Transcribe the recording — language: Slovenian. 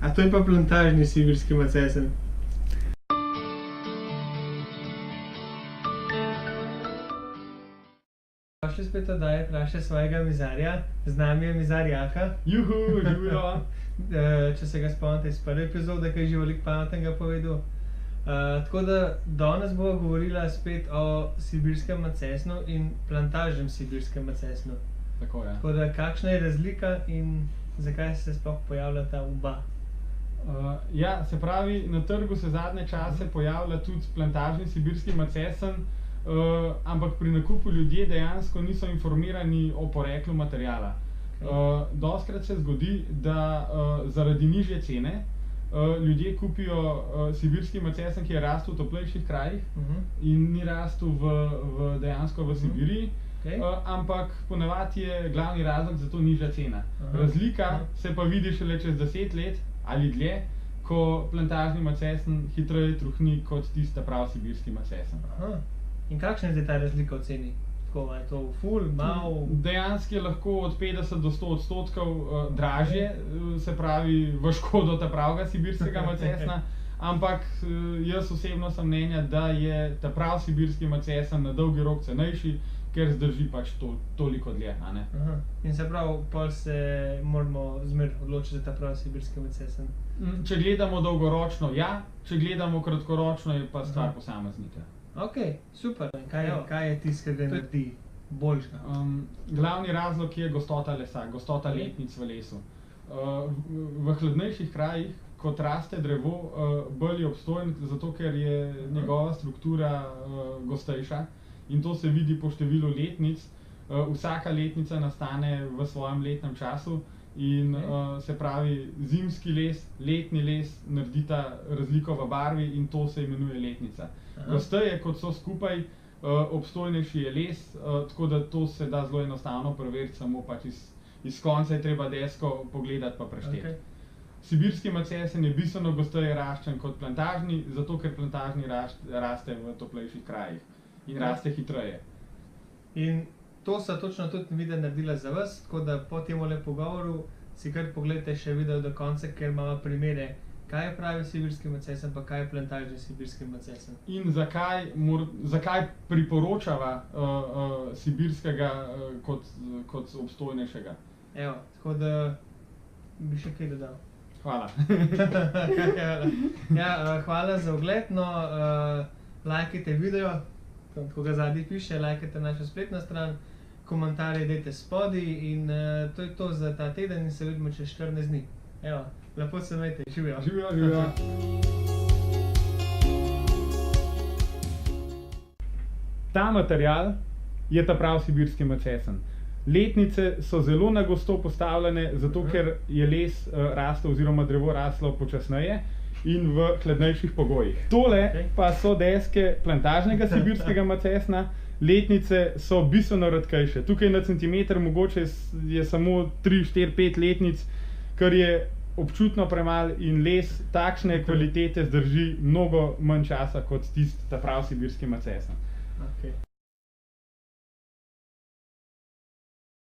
A to je pa plantažni sibirski macesen. Došli spet oddaje Vprašaj svojega mizarja, z nami je mizar Jaka. Juhu, živijo. Če se ga spomnite iz prve epizode, ki je že veliko pametnega povedal. Tako da danes bova govorila spet o sibirskem macesnu in plantažnem sibirskem macesnu. Tako je. Tako da kakšna je razlika in zakaj se sploh pojavljata oba? Ja, se pravi, na trgu se zadnje čase pojavlja tudi plantažni sibirski macesen, ampak pri nakupu ljudje dejansko niso informirani o poreklu materiala. Dostikrat se zgodi, da zaradi nižje cene ljudje kupijo sibirski macesen, ki je rastel v toplejših krajih in ni rastel dejansko v Sibiriji, ampak ponavadi je glavni razlog za to nižja cena. Razlika se pa vidi šele čez 10 let ali dlje, ko plantažni macesen hitreje truhni kot tista prav sibirski macesen. In kakšna je zdaj ta razlika v ceni? Tako, je to ful, malo? Dejansko je lahko od 50 do 100% dražje, se pravi v škodo ta pravega sibirskega macesna, ampak jaz osebno sem mnenja, da je ta prav sibirski macesen na dolgi rok cenejši, ker zdrži pač toliko dlje. In se pravi, pol se moramo zmer odločiti za ta prav sibirski macesen? Če gledamo dolgoročno, ja, če gledamo kratkoročno, je pa stvar posameznika. Ok, super. Kaj je tisto, ki ga naredi boljšega? Glavni razlog je gostota lesa, gostota letnic v lesu. V hladnejših krajih, kot raste drevo, bolj je obstojen, zato ker je njegova struktura gostejša in to se vidi po številu letnic. Vsaka letnica nastane v svojem letnem času in se pravi zimski les, letni les naredita razliko v barvi in to se imenuje letnica. Gosteje, kot so skupaj, obstojnejši je les, tako da to se da zelo enostavno preveriti, samo pač iz konca je treba desko pogledati pa prešteti. Sibirski macesen je bistveno gosteje raščen kot plantažni, zato ker plantažni raste v toplejših krajih in raste hitreje. In to sta točno tudi videa naredila za vas, tako da po temole pogovoru si kar pogledajte še video do konca, ker imamo primere, kaj je pravi sibirski macesen, pa kaj je plantažni sibirski macesen. In zakaj priporočava sibirskega kot obstojnejšega. Evo, tako da bi še kaj dodal. Hvala. Hvala za ogled, lajkajte video, tako ga zadnji piše, lajkajte našo spletno stran, komentarje dajte spodaj in to je to za ta teden in se vidimo čez 14 dni. Evo, lepo se imejte, živijo. Živijo. Ta material je ta prav sibirski macesen. Letnice so zelo na gosto postavljene, zato ker je les rastel oziroma drevo raslo počasneje in v hladnejših pogojih. Tole pa so deske plantažnega sibirskega macesna, letnice so bistveno redkejše. Tukaj na centimeter mogoče je samo 3, 4, 5 letnic, kar je občutno premalo in les takšne kvalitete zdrži mnogo manj časa kot tisti ta prav sibirski macesen.